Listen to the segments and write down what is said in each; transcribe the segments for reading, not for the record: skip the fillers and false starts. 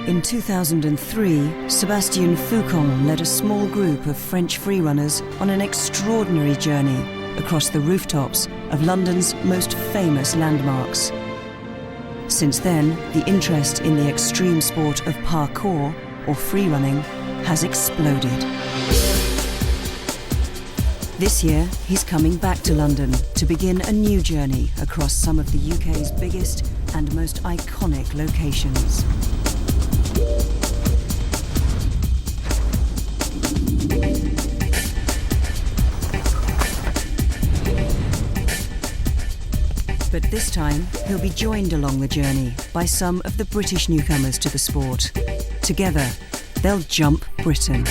In 2003, Sébastien Foucan led a small group of French freerunners on an extraordinary journey across the rooftops of London's most famous landmarks. Since then, the interest in the extreme sport of parkour, or freerunning, has exploded. This year, he's coming back to London to begin a new journey across some of the UK's biggest and most iconic locations. But this time, he'll be joined along the journey by some of the British newcomers to the sport. Together, they'll jump Britain.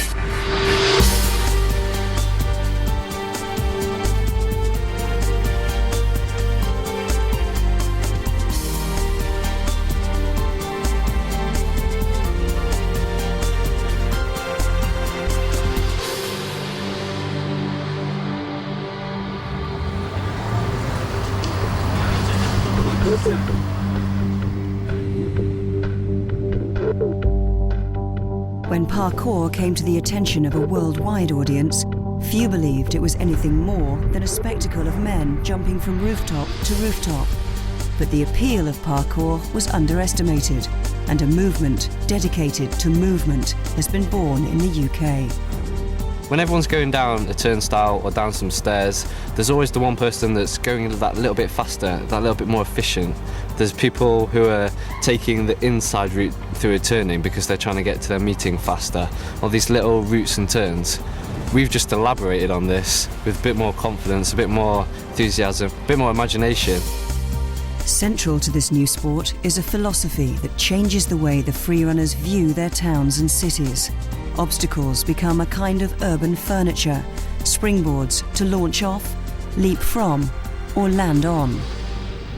When parkour came to the attention of a worldwide audience, few believed it was anything more than a spectacle of men jumping from rooftop to rooftop. But the appeal of parkour was underestimated, and a movement dedicated to movement has been born in the UK. When everyone's going down a turnstile or down some stairs, there's always the one person that's going that little bit faster, that little bit more efficient. There's people who are taking the inside route through a turning because they're trying to get to their meeting faster, or these little routes and turns. We've just elaborated on this with a bit more confidence, a bit more enthusiasm, a bit more imagination. Central to this new sport is a philosophy that changes the way the freerunners view their towns and cities. Obstacles become a kind of urban furniture, springboards to launch off, leap from, or land on.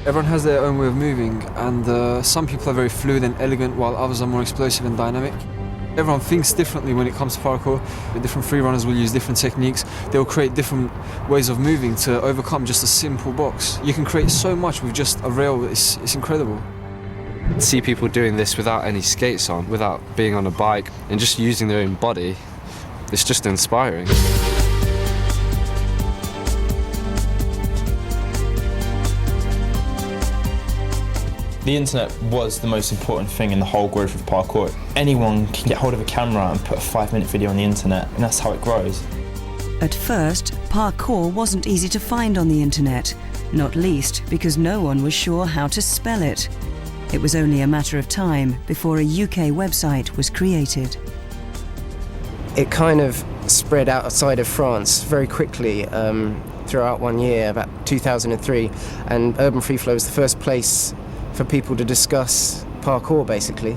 Everyone has their own way of moving, and some people are very fluid and elegant, while others are more explosive and dynamic. Everyone thinks differently when it comes to parkour. The different freerunners will use different techniques. They'll create different ways of moving to overcome just a simple box. You can create so much with just a rail. It's incredible. See people doing this without any skates on, without being on a bike, and just using their own body, it's just inspiring. The internet was the most important thing in the whole growth of parkour. Anyone can get hold of a camera and put a 5-minute video on the internet, and that's how it grows. At first, parkour wasn't easy to find on the internet, not least because no one was sure how to spell it. It was only a matter of time before a UK website was created. It kind of spread outside of France very quickly throughout one year, about 2003, and Urban Free Flow was the first place for people to discuss parkour, basically.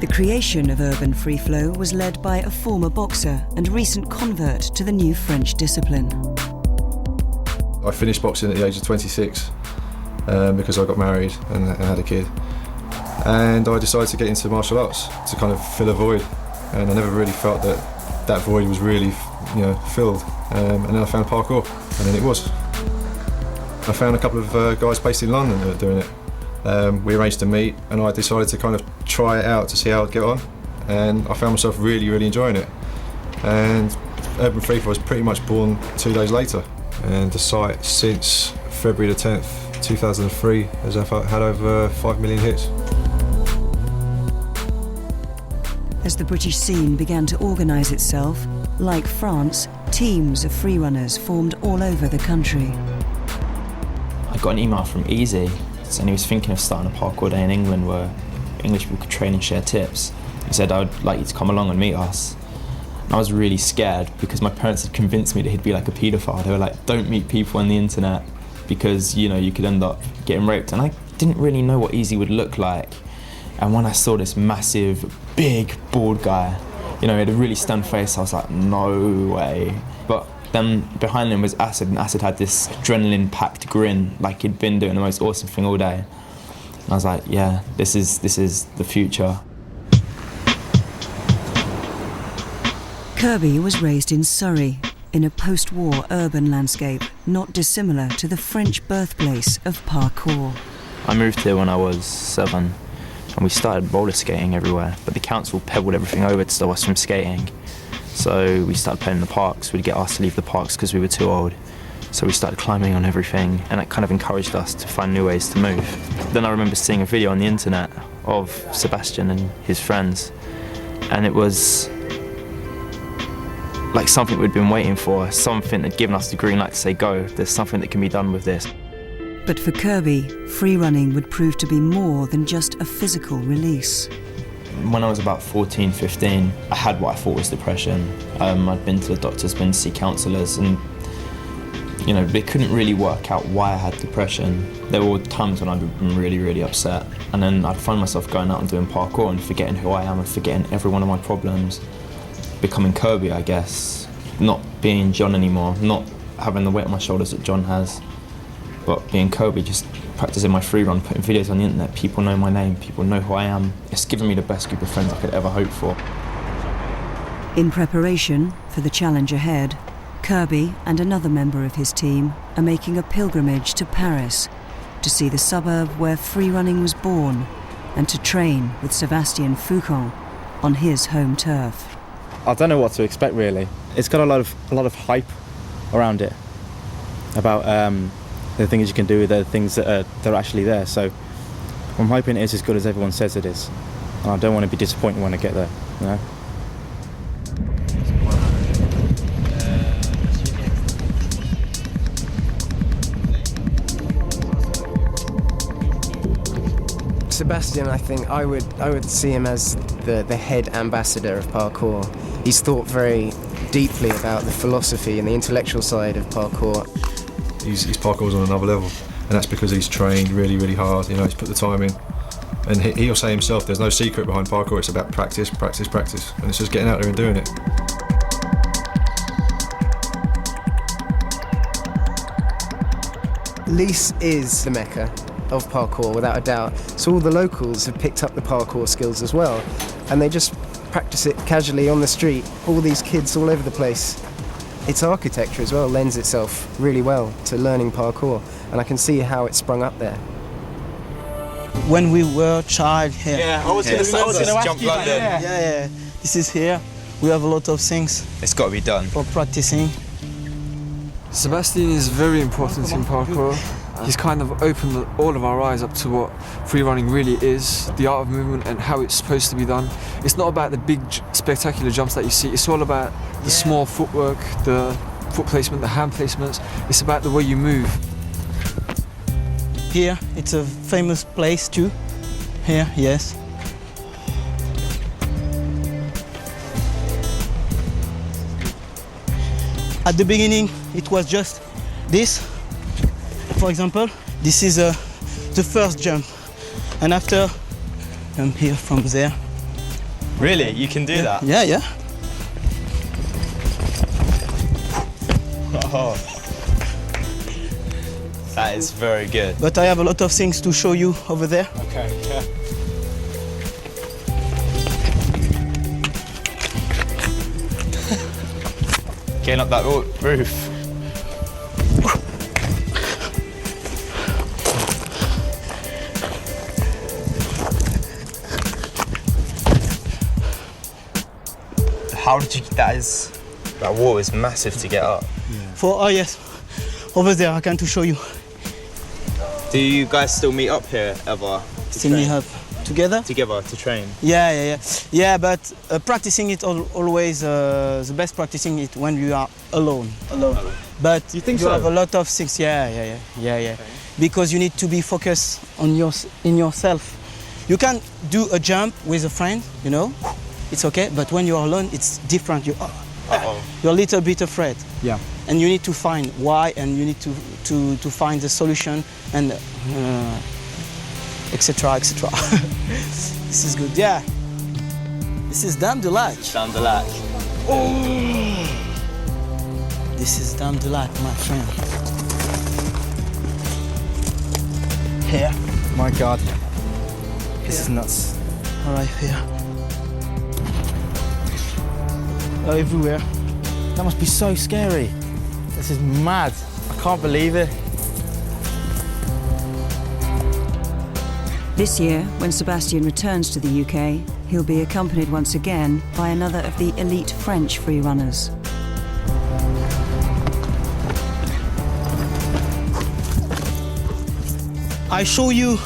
The creation of Urban Free Flow was led by a former boxer and recent convert to the new French discipline. I finished boxing at the age of 26 because I got married and had a kid. And I decided to get into martial arts to kind of fill a void. And I never really felt that that void was really, filled. And then I found parkour, and then it was. I found a couple of guys based in London that were doing it. We arranged to meet, and I decided to kind of try it out to see how I'd get on. And I found myself really, really enjoying it. And Urban Free Flow was pretty much born 2 days later. And the site, since February the 10th, 2003, has had over 5 million hits. As the British scene began to organise itself, like France, teams of freerunners formed all over the country. I got an email from Easy, and he was thinking of starting a parkour day in England where English people could train and share tips. He said, "I would like you to come along and meet us." And I was really scared because my parents had convinced me that he'd be like a paedophile. They were like, "Don't meet people on the internet because, you could end up getting raped." And I didn't really know what Easy would look like. And when I saw this massive, big, bald guy, he had a really stunned face, I was like, no way. But then behind him was Acid, and Acid had this adrenaline-packed grin, like he'd been doing the most awesome thing all day. And I was like, yeah, this is the future. Kirby was raised in Surrey. in a post-war urban landscape not dissimilar to the French birthplace of parkour. I moved here when I was 7 and we started roller skating everywhere, but the council pebbled everything over to stop us from skating. So we started playing in the parks. We'd get asked to leave the parks because we were too old. So we started climbing on everything, and it kind of encouraged us to find new ways to move. Then I remember seeing a video on the internet of Sebastian and his friends, and it was like something we'd been waiting for, something that had given us the green light to say, go, there's something that can be done with this. But for Kirby, free running would prove to be more than just a physical release. When I was about 14, 15, I had what I thought was depression. I'd been to the doctors, been to see counsellors, and they couldn't really work out why I had depression. There were times when I'd been really, really upset, and then I'd find myself going out and doing parkour and forgetting who I am and forgetting every one of my problems. Becoming Kirby, I guess. Not being John anymore, not having the weight on my shoulders that John has, but being Kirby, just practicing my free run, putting videos on the internet. People know my name, people know who I am. It's given me the best group of friends I could ever hope for. In preparation for the challenge ahead, Kirby and another member of his team are making a pilgrimage to Paris to see the suburb where free running was born and to train with Sébastien Foucan on his home turf. I don't know what to expect really. It's got a lot of hype around it about the things you can do, the things that are actually there. So I'm hoping it is as good as everyone says it is, and I don't want to be disappointed when I get there. Sebastian, I think I would see him as the head ambassador of parkour. He's thought very deeply about the philosophy and the intellectual side of parkour. His parkour's on another level, and that's because he's trained really, really hard. He's put the time in, and he'll say himself, there's no secret behind parkour. It's about practice, practice, practice, and it's just getting out there and doing it. Lisse is the mecca of parkour, without a doubt. So all the locals have picked up the parkour skills as well, and they just practice it casually on the street. All these kids all over the place. Its architecture as well lends itself really well to learning parkour, and I can see how it sprung up there. When we were a child here. Yeah, I was going to ask you that. Yeah. This is here. We have a lot of things. It's got to be done. For practicing. Sebastian is very important in parkour. He's kind of opened all of our eyes up to what free running really is, the art of movement and how it's supposed to be done. It's not about the big, spectacular jumps that you see. It's all about the small footwork, the foot placement, the hand placements. It's about the way you move. Here, it's a famous place too. Here, yes. At the beginning, it was just this. For example, this is the first jump, and after I'm here from there. Really? You can do that? Yeah. Oh. That is very good. But I have a lot of things to show you over there. Okay, yeah. Getting up that roof. How did you get that wall is massive to get up. Yes, over there I can to show you. Do you guys still meet up here ever? Still meet up together? Together to train? Yeah, but practicing it always, the best practicing it when you are alone. But you think you so? have a lot of things, yeah. Okay. Because you need to be focused on in yourself. You can do a jump with a friend, it's okay, but when you're alone, it's different. You're a little bit afraid. Yeah. And you need to find why, and you need to find the solution, and etc. This is good, yeah. This is Dame du Lac. Dame du Lac. Oh! This is Dame du Lac, my friend. Here. My God. This is nuts. All right, here. Everywhere. That must be so scary. This is mad. I can't believe it. This year, when Sébastien returns to the UK, he'll be accompanied once again by another of the elite French free runners. I show you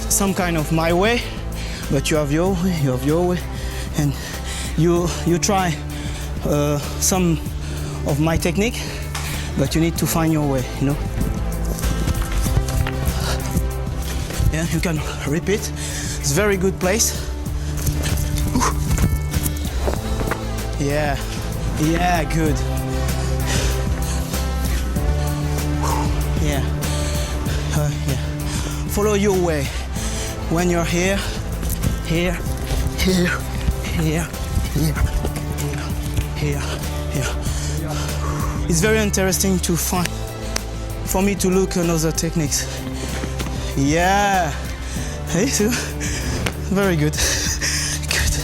some kind of my way, but you have your way, and you try some of my technique, but you need to find your way, you know. Yeah, you can repeat. It's a very good place. Yeah, yeah, good. Yeah, yeah. Follow your way. When you're here, here, here, here, here, here, here. It's very interesting to find, for me to look at other techniques. Yeah, hey, so very good, good,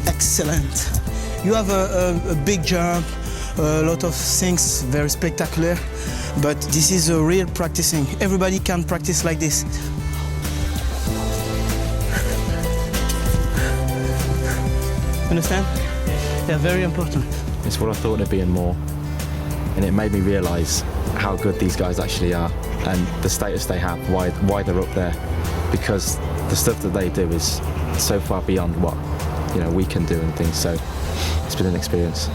excellent. You have a big jump, a lot of things, very spectacular, but this is a real practicing. Everybody can practice like this. Understand? They're very important. It's what I thought there'd be and more. And it made me realise how good these guys actually are and the status they have, why they're up there. Because the stuff that they do is so far beyond what, you know, we can do and things. So it's been an experience.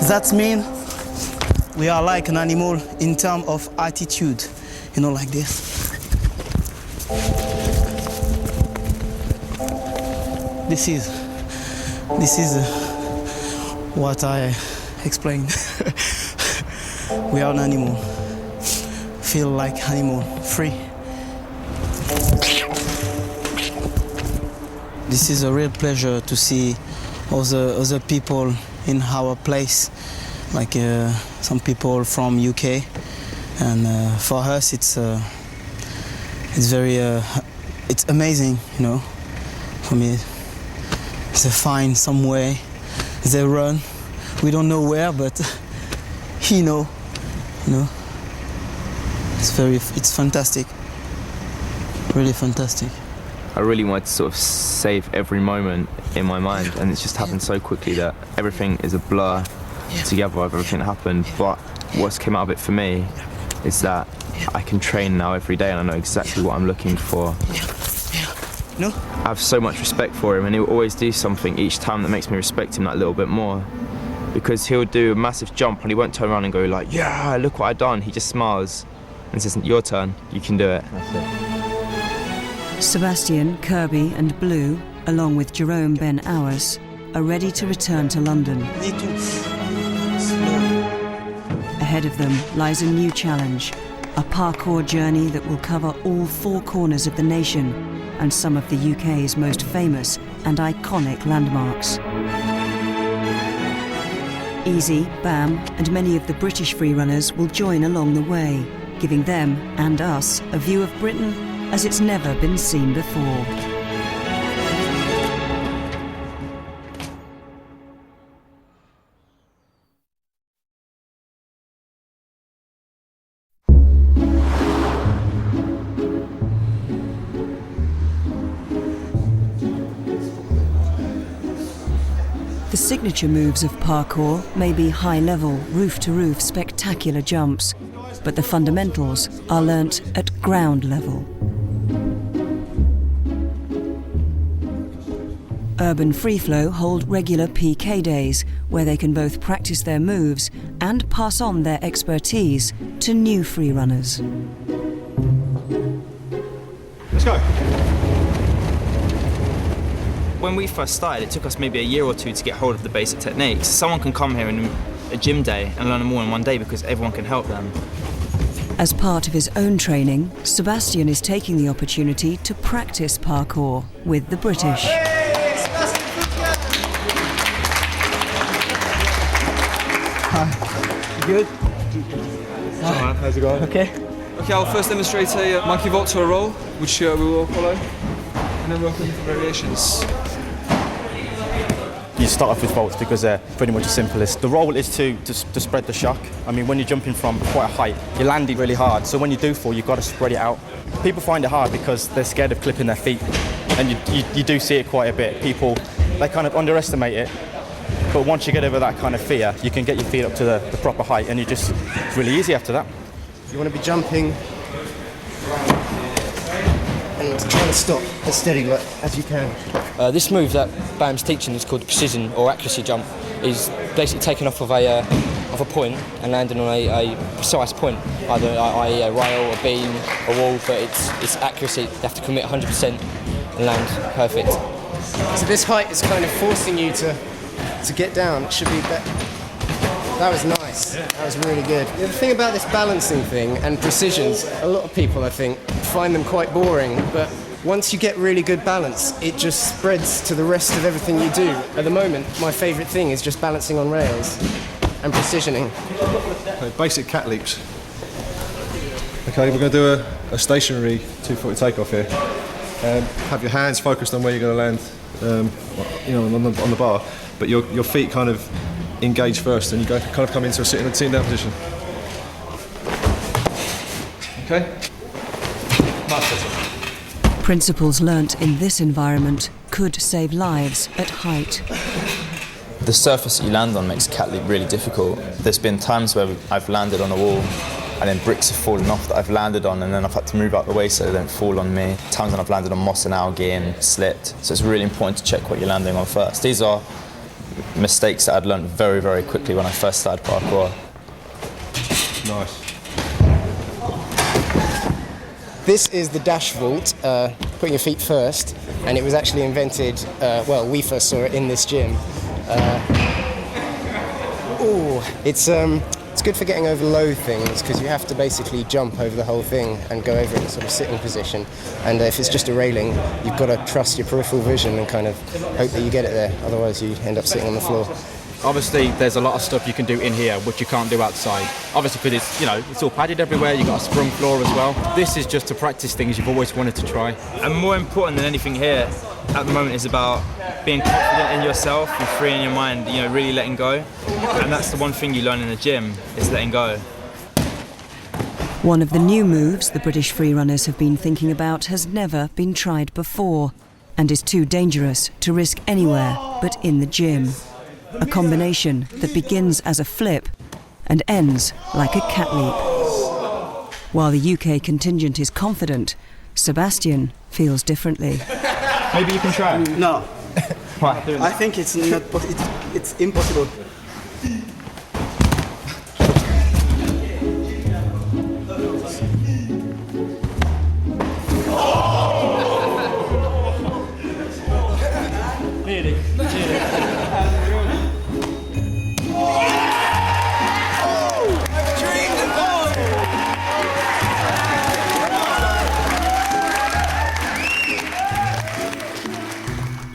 That means we are like an animal in terms of attitude, you know, like this. This is what I explained. We are an animal. Feel like animal, free. This is a real pleasure to see other people in our place, like some people from UK, and for us it's very it's amazing, you know. For me, they find some way, they run. We don't know where, but you know. It's fantastic, really fantastic. I really wanted to sort of save every moment in my mind, and it's just happened so quickly that everything is a blur together of everything that happened. But what's come out of it for me is that I can train now every day and I know exactly what I'm looking for. No? I have so much respect for him, and he'll always do something each time that makes me respect him that little bit more. Because he'll do a massive jump and he won't turn around and go like, yeah, look what I've done. He just smiles and says, your turn, you can do it. That's it. Sébastien, Kirby and Blue, along with Jerome Ben Hours, are ready to return to London. Need to slow. Ahead of them lies a new challenge, a parkour journey that will cover all four corners of the nation and some of the UK's most famous and iconic landmarks. Easy, Bam and many of the British freerunners will join along the way, giving them and us a view of Britain as it's never been seen before. The signature moves of parkour may be high-level, roof-to-roof spectacular jumps, but the fundamentals are learnt at ground level. Urban Free Flow hold regular PK days where they can both practice their moves and pass on their expertise to new freerunners. Let's go. When we first started, it took us maybe a year or two to get hold of the basic techniques. Someone can come here in a gym day and learn them all in one day because everyone can help them. As part of his own training, Sébastien is taking the opportunity to practice parkour with the British. Good? How's it going? Okay. Okay, I'll first demonstrate a monkey vault to a roll, which we will follow, and then work on different variations. you start off with vaults because they're pretty much the simplest. The role is to spread the shock. I mean, when you're jumping from quite a height, you're landing really hard. So when you do fall, you've got to spread it out. People find it hard because they're scared of clipping their feet. And you do see it quite a bit. People, they kind of underestimate it. But once you get over that kind of fear, you can get your feet up to the proper height, and it's really easy after that. You want to be jumping and trying to stop as steady as you can. This move that Bam's teaching is called precision or accuracy jump. Is basically taking off of a point and landing on a precise point, either a rail, a beam, a wall. But it's accuracy. You have to commit 100% and land perfect. So this height is kind of forcing you to get down. It should be better. That was nice. That was really good. The thing about this balancing thing and precisions, a lot of people, I think, find them quite boring, but once you get really good balance, it just spreads to the rest of everything you do. At the moment, my favourite thing is just balancing on rails and precisioning. Okay, basic cat leaps. Okay, we're going to do a stationary 240 takeoff here. Have your hands focused on where you're going to land, on the bar, but your feet kind of engage first, and you kind of come into a sitting down position. Okay. Principles learnt in this environment could save lives at height. The surface that you land on makes cat leap really difficult. There's been times where I've landed on a wall and then bricks have fallen off that I've landed on, and then I've had to move out the way so they don't fall on me. Times when I've landed on moss and algae and slipped. So it's really important to check what you're landing on first. These are mistakes that I'd learned very, very quickly when I first started parkour. Nice. This is the dash vault, putting your feet first, and it was actually invented, we first saw it in this gym. It's good for getting over low things, because you have to basically jump over the whole thing and go over it in sort of sitting position. And if it's just a railing, you've got to trust your peripheral vision and kind of hope that you get it there, otherwise you end up sitting on the floor. Obviously, there's a lot of stuff you can do in here which you can't do outside. Obviously, because it's all padded everywhere. You've got a sprung floor as well. This is just to practice things you've always wanted to try. And more important than anything here at the moment is about being confident in yourself and free in your mind. Really letting go. And that's the one thing you learn in the gym is letting go. One of the new moves the British freerunners have been thinking about has never been tried before, and is too dangerous to risk anywhere but in the gym. A combination that begins as a flip and ends like a cat leap. While the UK contingent is confident, Sebastian feels differently. Maybe you can try it. No. Why? I think it's not. It's impossible.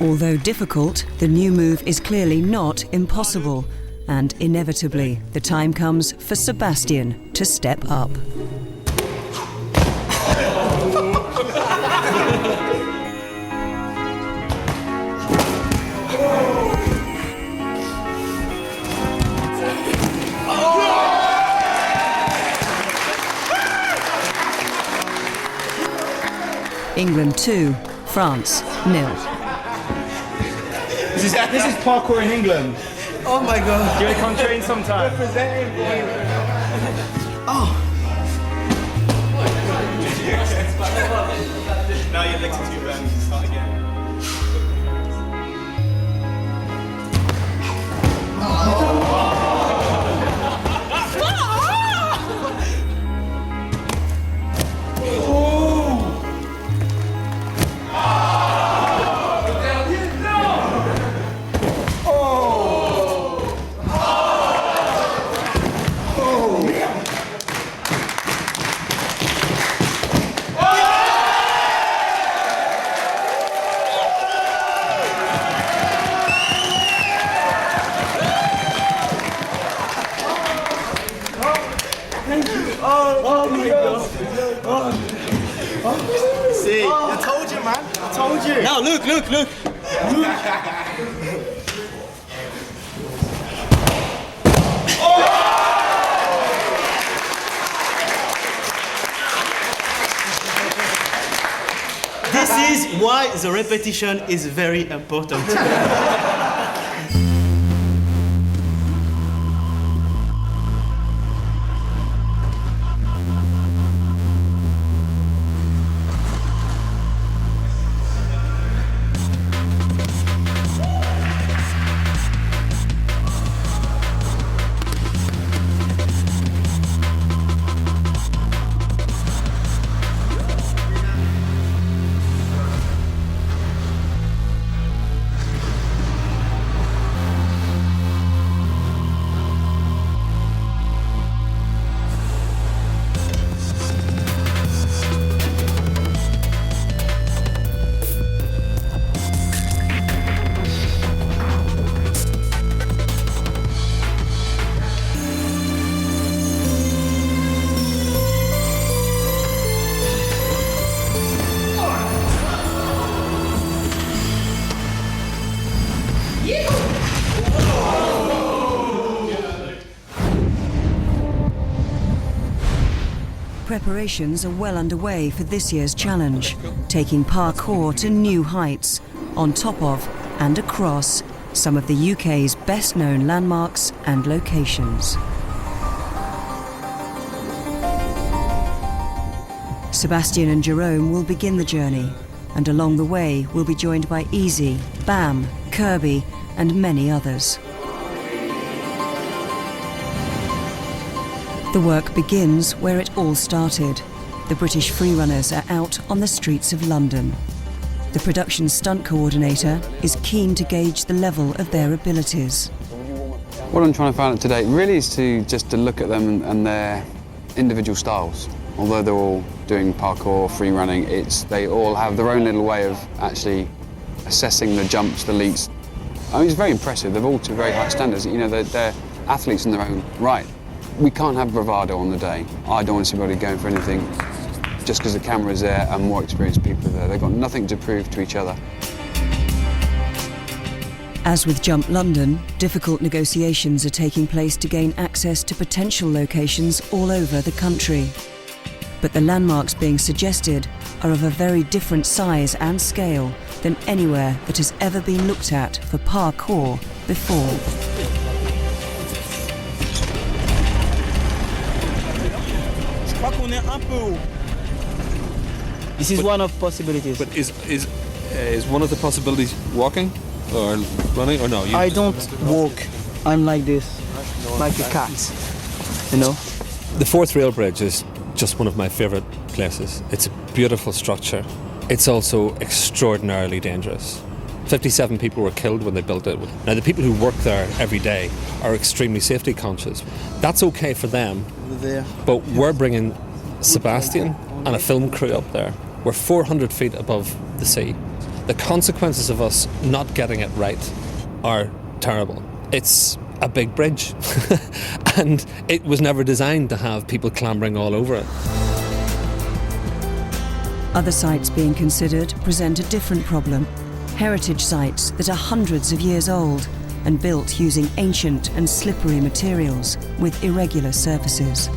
Although difficult, the new move is clearly not impossible, and inevitably the time comes for Sebastian to step up. England 2, France 0. This is parkour in England. Oh my God! Do you want to come train sometime? Now your legs are too bad. Start again. See, I told you, man. I told you. Now look. This is why the repetition is very important. Preparations are well underway for this year's challenge, taking parkour to new heights, on top of and across some of the UK's best-known landmarks and locations. Sebastian and Jerome will begin the journey, and along the way will be joined by Easy, Bam, Kirby, and many others. The work begins where it all started. The British freerunners are out on the streets of London. The production stunt coordinator is keen to gauge the level of their abilities. What I'm trying to find out today really is to look at them and their individual styles. Although they're all doing parkour, free running, they all have their own little way of actually assessing the jumps, the leaps. I mean, it's very impressive. They're all to very high standards. You know, they're athletes in their own right. We can't have bravado on the day. I don't want to see anybody going for anything just because the camera is there and more experienced people are there. They've got nothing to prove to each other. As with Jump London, difficult negotiations are taking place to gain access to potential locations all over the country. But the landmarks being suggested are of a very different size and scale than anywhere that has ever been looked at for parkour before. This is one of possibilities. But is one of the possibilities walking or running or no? I don't walk. I'm like this, like a cat. You know. The Fourth Rail Bridge is just one of my favourite places. It's a beautiful structure. It's also extraordinarily dangerous. 57 people were killed when they built it. Now the people who work there every day are extremely safety conscious. That's okay for them, but we're bringing Sebastian and a film crew up there. We're 400 feet above the sea. The consequences of us not getting it right are terrible. It's a big bridge and it was never designed to have people clambering all over it. Other sites being considered present a different problem. Heritage sites that are hundreds of years old and built using ancient and slippery materials with irregular surfaces.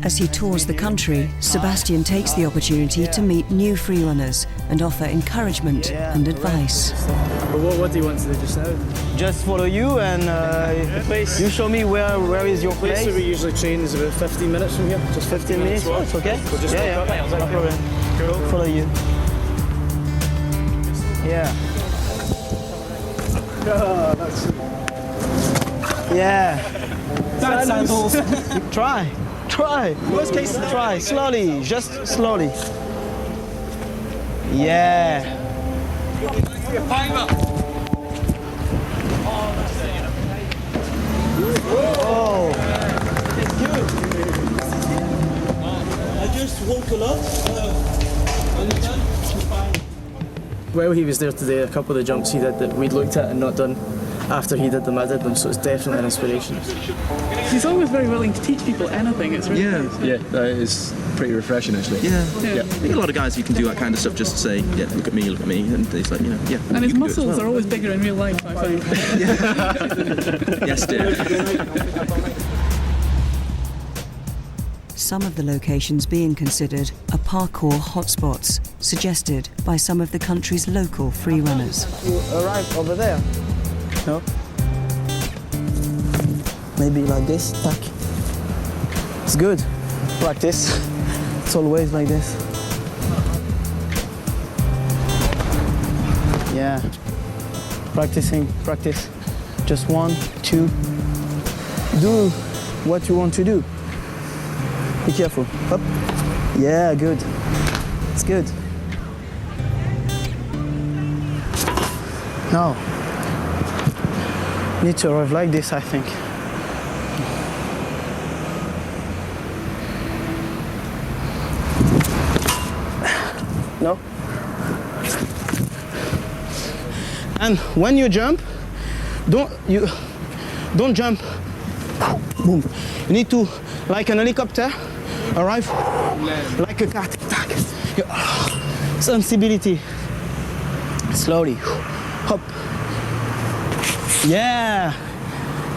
As he tours the country, Sebastian takes the opportunity to meet new freerunners and offer encouragement and advice. What do you want to do just now? Just follow you and you show me where is your place. The place where we usually train is about 15 minutes from here. Just 15 minutes? Oh, it's okay. We'll just no problem. Cool. Follow you. Yeah. Yeah. Bad sandals. Try. Worst case scenario. Try. Slowly. Just slowly. Yeah. Oh. I just walk a lot. While he was there today, a couple of the jumps he did that we'd looked at and not done, after he did them, I did them, so it's definitely an inspiration. He's always very willing to teach people anything. It's really nice. Yeah, that is pretty refreshing actually. Yeah. You get a lot of guys who can do that kind of stuff just to say, yeah, look at me, and he's like, yeah. And his you can do it as muscles well. are always bigger in real life, I find. Yes, dear. some of the locations being considered are parkour hotspots, suggested by some of the country's local freerunners. You arrive over there. No? Maybe like this, tack. It's good. Practice. It's always like this. Yeah. Practice. Just 1, 2. Do what you want to do. Be careful. Up. Yeah, good. It's good. Now, need to arrive like this, I think. No? And when you jump, don't jump. Boom. You need to, like an helicopter, arrive like a cat. Sensibility. Slowly. Hop. Yeah.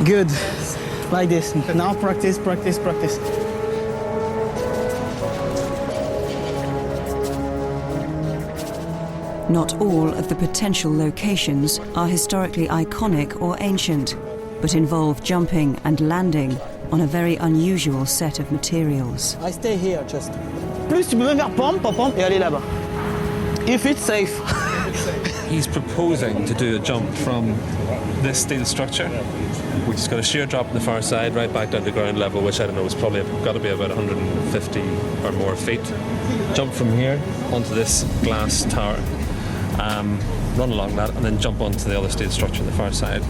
Good. Like this. Now practice. Not all of the potential locations are historically iconic or ancient, but involve jumping and landing on a very unusual set of materials. I stay here just. Plus tu peux même faire pompe et aller là-bas. If it's safe. He's proposing to do a jump from this steel structure, which has got a sheer drop on the far side, right back down to ground level, which I don't know is probably got to be about 150 or more feet. Jump from here onto this glass tower, run along that, and then jump onto the other steel structure on the far side,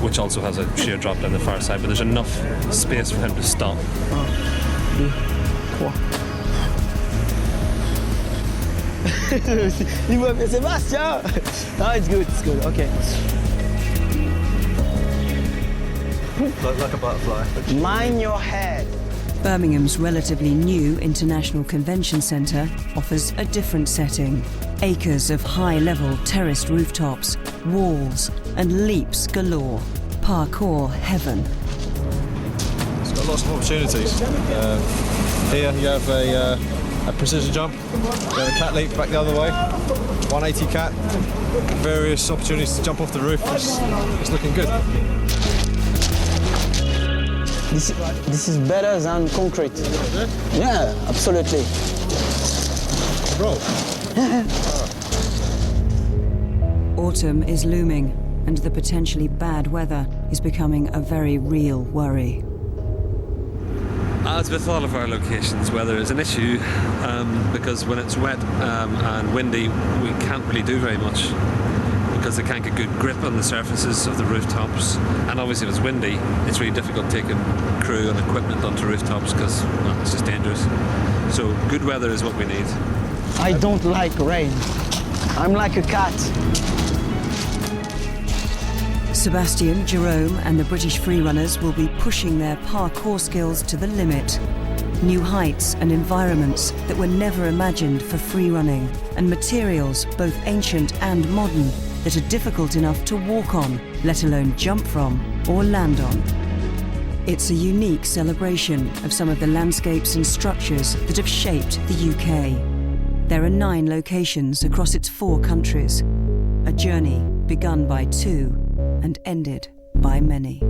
which also has a sheer drop down the far side, but there's enough space for him to stop. 1, 2, 3. Il voit bien Sébastien. Ah, it's good, okay. Like a butterfly. Mind your head. Birmingham's relatively new International Convention Centre offers a different setting. Acres of high-level terraced rooftops, walls, and leaps galore. Parkour heaven. It's got lots of opportunities. Here you have a precision jump, you have a cat leap back the other way, 180 cat, various opportunities to jump off the roof. It's looking good. This is better than concrete. Yeah, absolutely. Roll. Autumn is looming, and the potentially bad weather is becoming a very real worry. As with all of our locations, weather is an issue because when it's wet and windy, we can't really do very much because they can't get good grip on the surfaces of the rooftops. And obviously, if it's windy, it's really difficult taking crew and equipment onto rooftops because it's just dangerous. So good weather is what we need. I don't like rain. I'm like a cat. Sebastian, Jerome and the British freerunners will be pushing their parkour skills to the limit. New heights and environments that were never imagined for freerunning, and materials both ancient and modern that are difficult enough to walk on, let alone jump from or land on. It's a unique celebration of some of the landscapes and structures that have shaped the UK. There are 9 locations across its 4 countries. A journey begun by 2 and ended by many.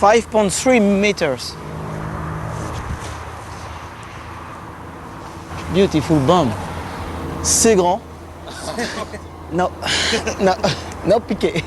5.3 meters. Beautiful bomb. C'est grand. Non, non, non piqué.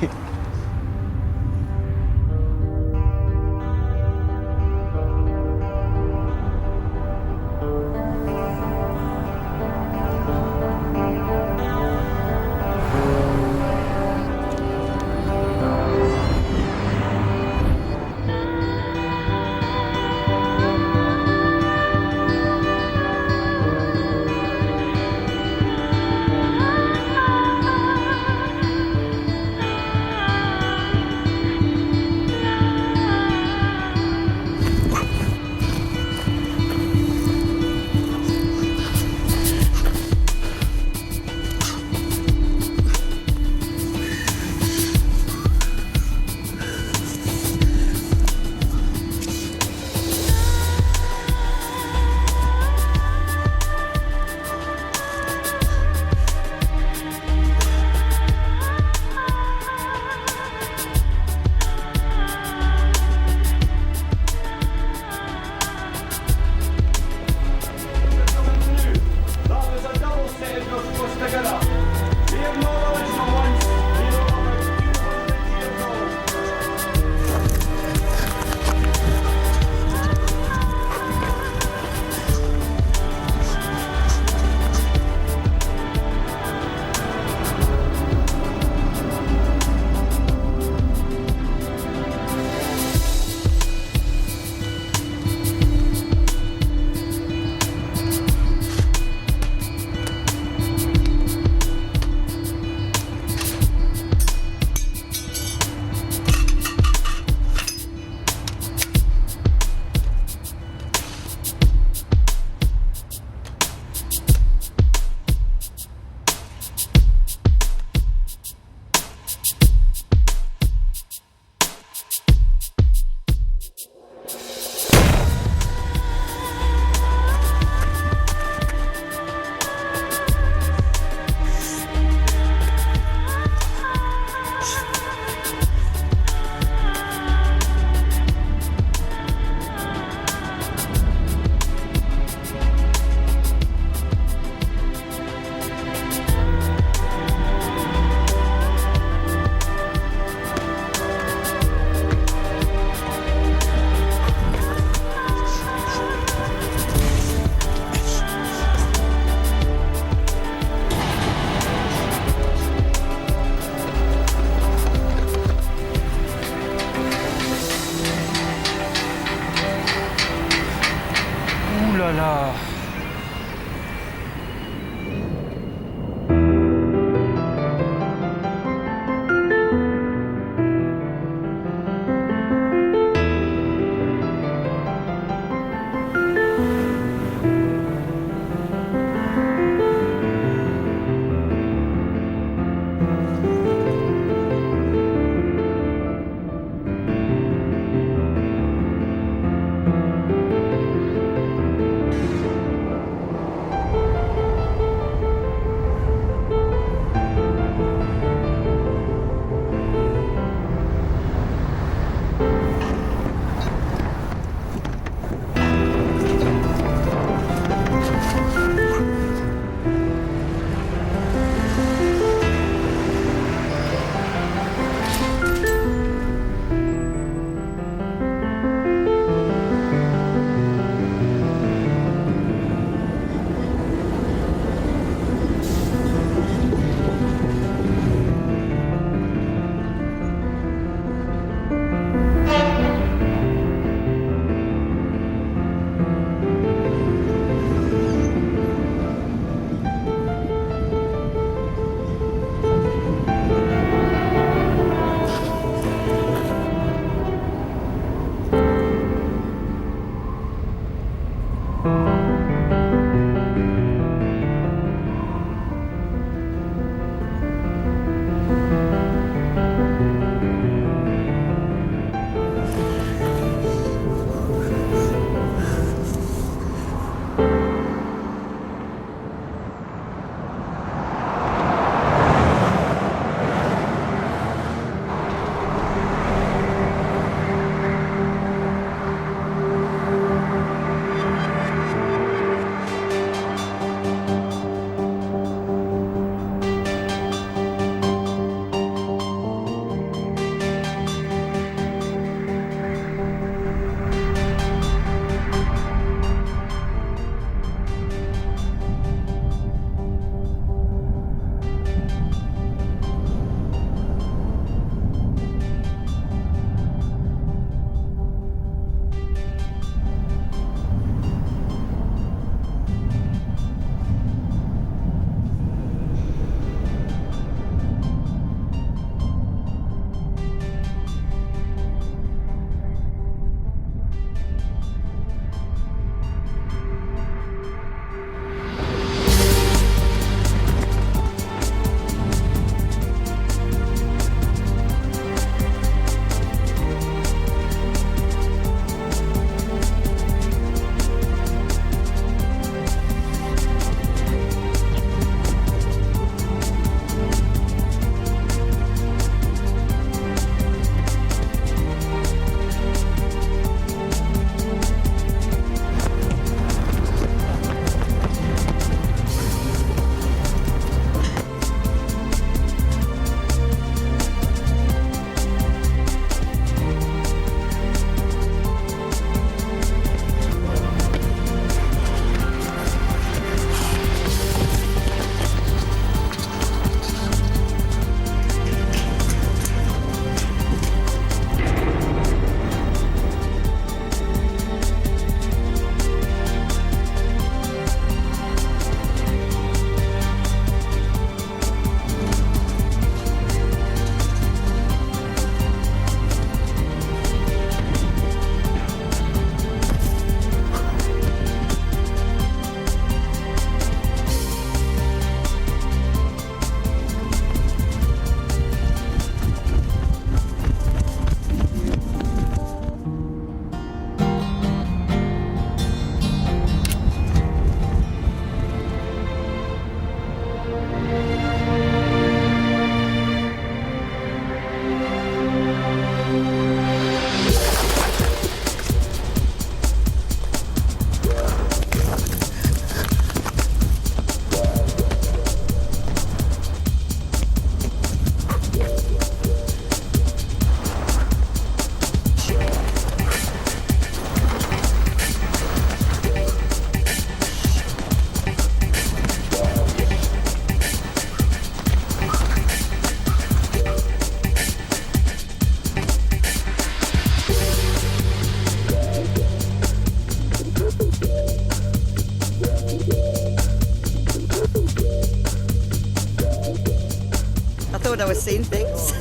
never seen things.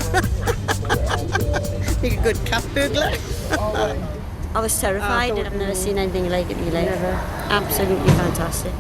Like a good cat burglar. I was terrified. I've never seen anything like it in my life. Never. Absolutely fantastic.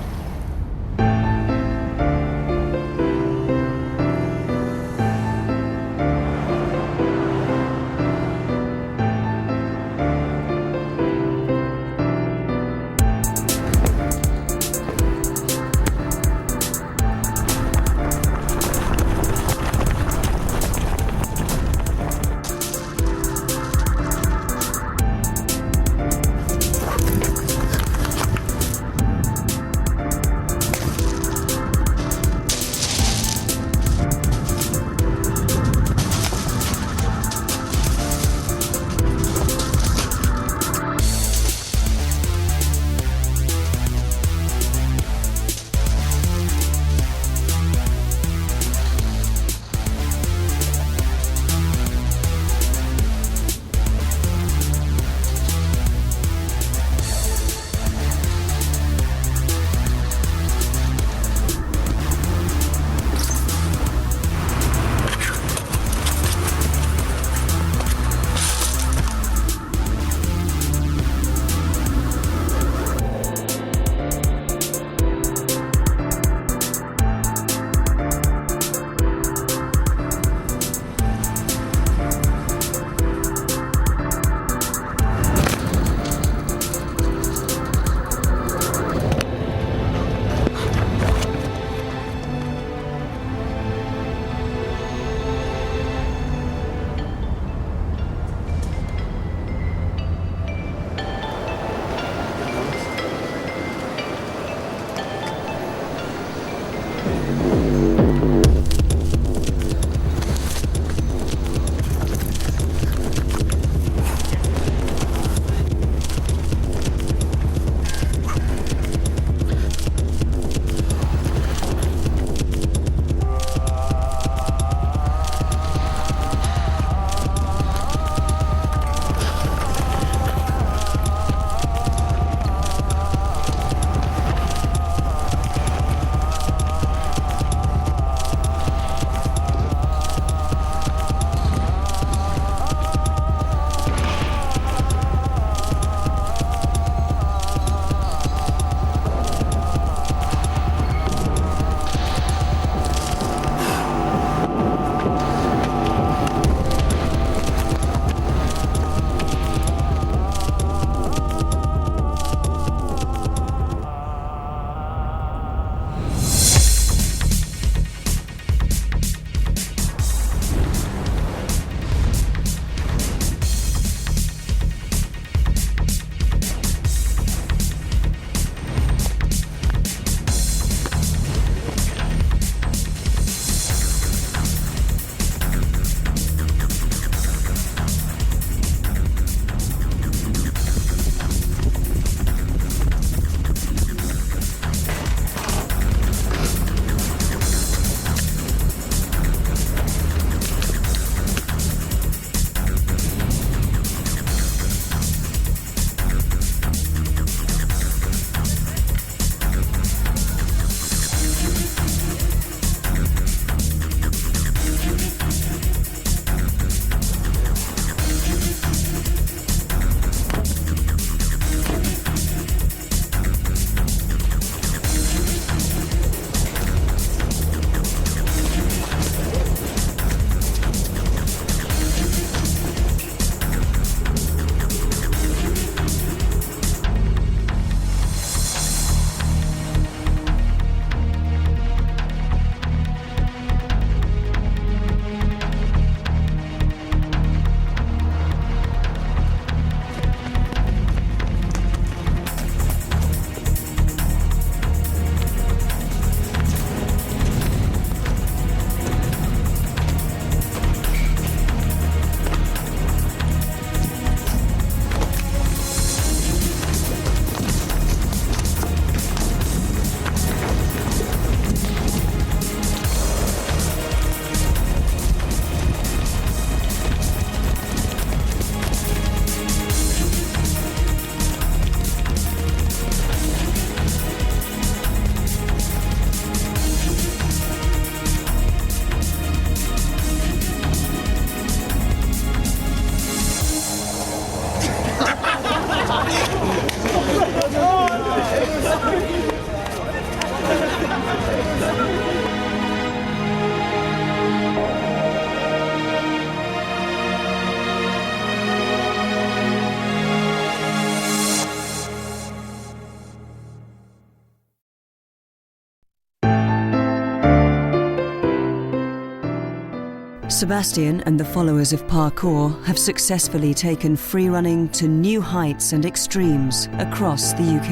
Sebastian and the followers of parkour have successfully taken freerunning to new heights and extremes across the UK.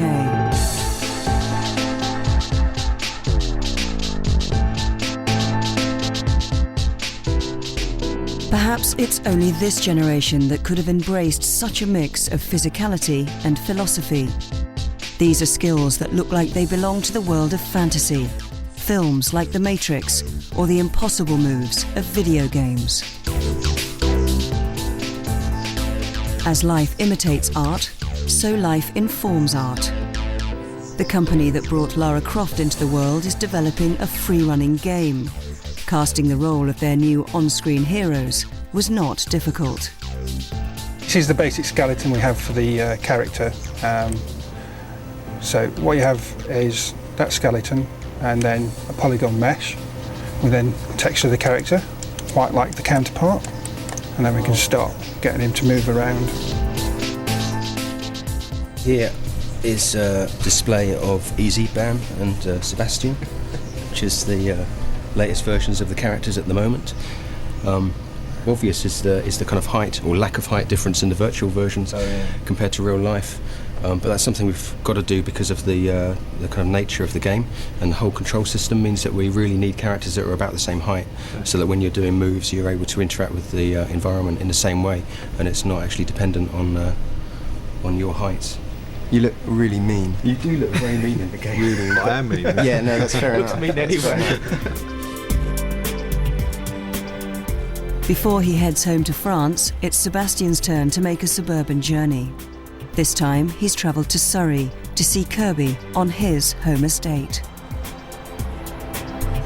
Perhaps it's only this generation that could have embraced such a mix of physicality and philosophy. These are skills that look like they belong to the world of fantasy, films like The Matrix, or the impossible moves of video games. As life imitates art, so life informs art. The company that brought Lara Croft into the world is developing a free-running game. Casting the role of their new on-screen heroes was not difficult. This is the basic skeleton we have for the character. So what you have is that skeleton and then a polygon mesh. We then texture the character, quite like the counterpart, and then we can start getting him to move around. Here is a display of Easy, Bam and Sebastian, which is the latest versions of the characters at the moment. Obvious is the kind of height or lack of height difference in the virtual versions compared to real life. But that's something we've got to do because of the kind of nature of the game, and the whole control system means that we really need characters that are about the same height, so that when you're doing moves you're able to interact with the environment in the same way, and it's not actually dependent on your height. You look really mean. You do look very mean in the game. Really, I am mean. Yeah, no, that's fair enough. Looks mean anyway. Before he heads home to France, it's Sebastian's turn to make a suburban journey. This time, he's travelled to Surrey to see Kirby on his home estate.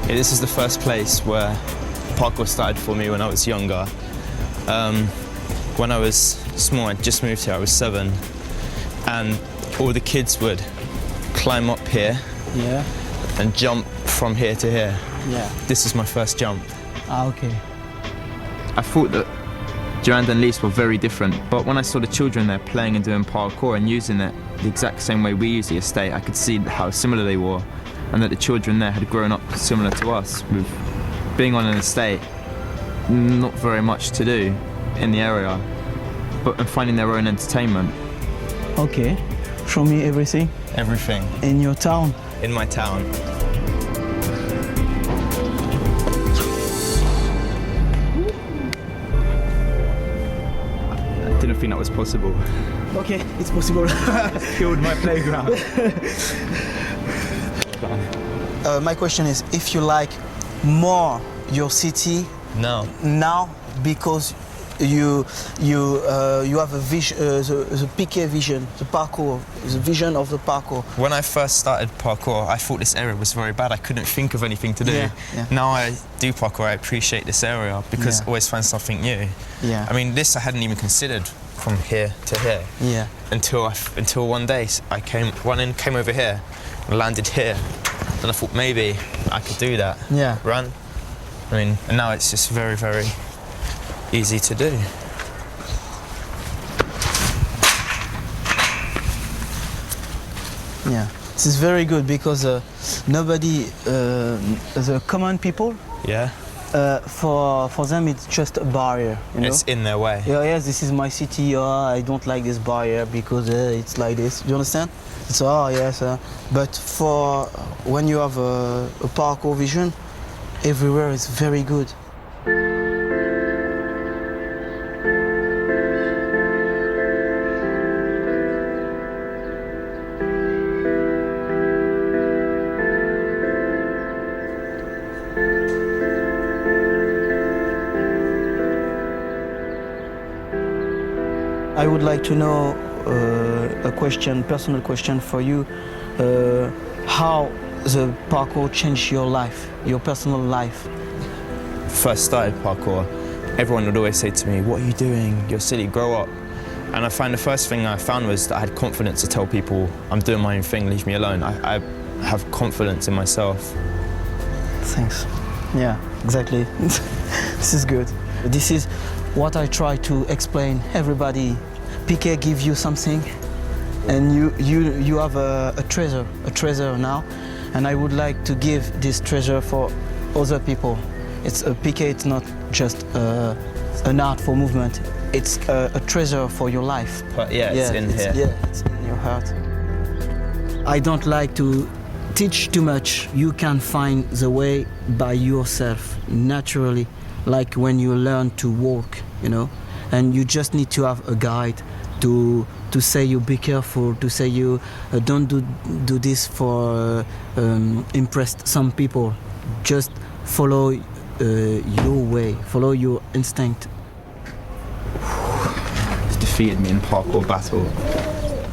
Yeah, this is the first place where parkour started for me when I was younger. When I was small, I just moved here, I was 7, and all the kids would climb up here and jump from here to here. Yeah. This is my first jump. Okay. I thought that Durand and Lise were very different, but when I saw the children there playing and doing parkour and using it the exact same way we use the estate, I could see how similar they were, and that the children there had grown up similar to us, with being on an estate, not very much to do in the area, but finding their own entertainment. Okay, show me everything. Everything. In your town? In my town. I didn't think that was possible. Okay, it's possible. Killed my playground. My question is, if you like more your city now because you have a vision, the Piqué vision, the parkour, the vision of the parkour. When I first started parkour, I thought this area was very bad. I couldn't think of anything to do. Yeah. Now I do parkour, I appreciate this area because I always find something new. Yeah. I mean, this I hadn't even considered from here to here. Yeah. Until one day I came over here, and landed here, and I thought maybe I could do that. Yeah. Run. I mean, and now it's just very, very easy to do. Yeah, this is very good because nobody, the common people, for them it's just a barrier. You know? It's in their way. Yeah, yes, this is my city. I don't like this barrier because it's like this. Do you understand? It's yes, but for when you have a parkour vision, everywhere is very good. I would like to know a personal question for you. How the parkour changed your life, your personal life? First started parkour, everyone would always say to me, "What are you doing? You're silly, grow up." And I find the first thing I found was that I had confidence to tell people, "I'm doing my own thing, leave me alone." I have confidence in myself. Thanks. Yeah, exactly. This is good. This is what I try to explain everybody. Piqué gives you something, and you have a treasure now, and I would like to give this treasure for other people, It's a piquet. It's not just an art for movement. It's a treasure for your life. But yeah, it's in here. Yeah, it's in your heart. I don't like to teach too much. You can find the way by yourself, naturally, like when you learn to walk, you know, and you just need to have a guide to say you be careful, to say you don't do this for impress some people. Just follow your way, follow your instinct. It's defeated me in parkour battle.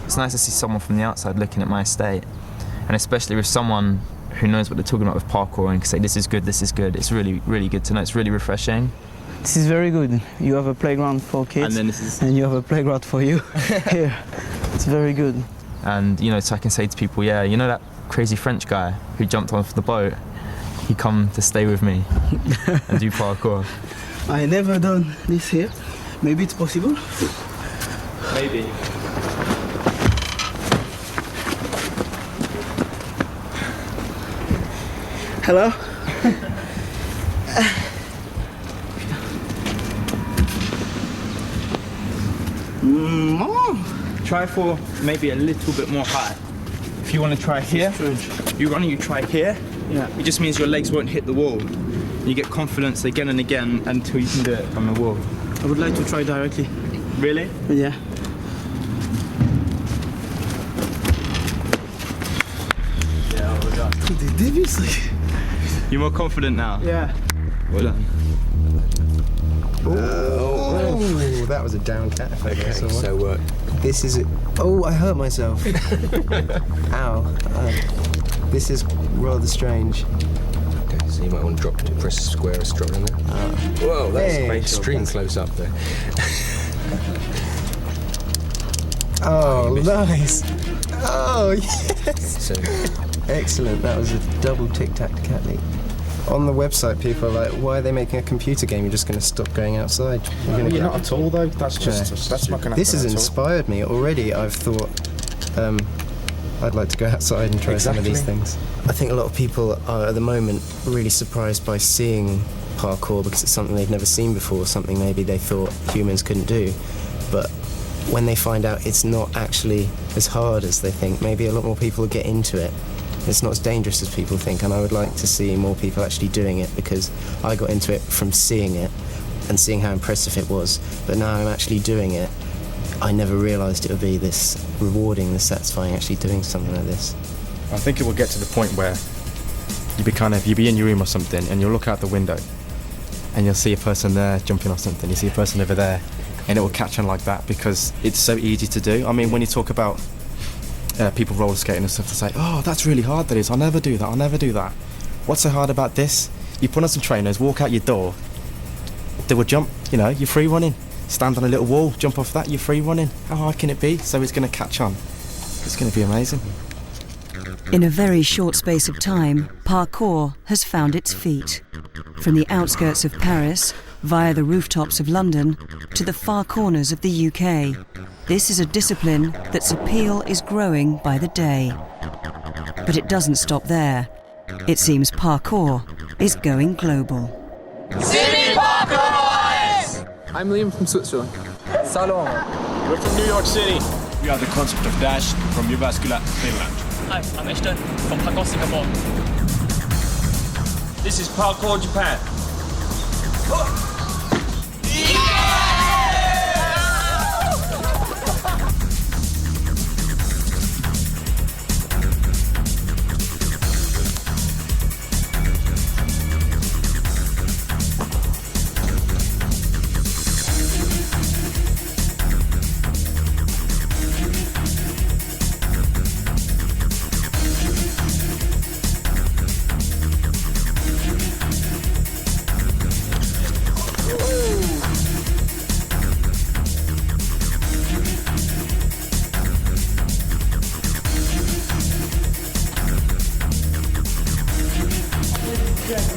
It's nice to see someone from the outside looking at my estate, and especially with someone who knows what they're talking about with parkour and can say this is good, this is good. It's really, really good to know. It's really refreshing. This is very good. You have a playground for kids, And then this is... and you have a playground for you here. It's very good. And you know, so I can say to people, yeah, you know that crazy French guy who jumped off the boat? He come to stay with me and do parkour. I never done this here. Maybe it's possible. Maybe. Hello? Try for maybe a little bit more high. If you want to try here, you try here. Yeah. It just means your legs won't hit the wall. You get confidence again and again until you can do it on the wall. I would like to try directly. Really? Yeah. You're more confident now? Yeah. Well done. Oh, that was a down cat. Okay, so this is it. Oh, I hurt myself. Ow. This is rather strange. Okay, so you might want to press square or strut in there. Whoa, that's extreme close up there. Oh, nice. Oh, yes. So, excellent. That was a double tic-tac-cat leap. On the website, people are like, why are they making a computer game? You're just going to stop going outside. You're not at all, though. That's just that's not going to happen. This has at all. inspired me already. I've thought I'd like to go outside and try some of these things. I think a lot of people are at the moment really surprised by seeing parkour because it's something they've never seen before, something maybe they thought humans couldn't do. But when they find out it's not actually as hard as they think, maybe a lot more people will get into it. It's not as dangerous as people think, and I would like to see more people actually doing it because I got into it from seeing it and seeing how impressive it was, but now I'm actually doing it. I never realised it would be this rewarding, this satisfying, actually doing something like this. I think it will get to the point where you'll be in your room or something and you'll look out the window and you'll see a person there jumping off something, you see a person over there, and it will catch on like that because it's so easy to do. I mean, when you talk about people roller skating and stuff, to say, oh, that's really hard, that is, I'll never do that. What's so hard about this? You put on some trainers, walk out your door, they will jump, you know, you're free running. Stand on a little wall, jump off that, you're free running. How hard can it be? So it's going to catch on. It's going to be amazing. In a very short space of time, parkour has found its feet. From the outskirts of Paris, via the rooftops of London, to the far corners of the UK. This is a discipline that's appeal is growing by the day. But it doesn't stop there. It seems parkour is going global. Sydney Parkour Boys! I'm Liam from Switzerland. Salon. We're from New York City. We are the concept of Dash from Jyväskylä, Finland. Hi, I'm Ashton from Parkour Singapore. This is Parkour Japan. Yes,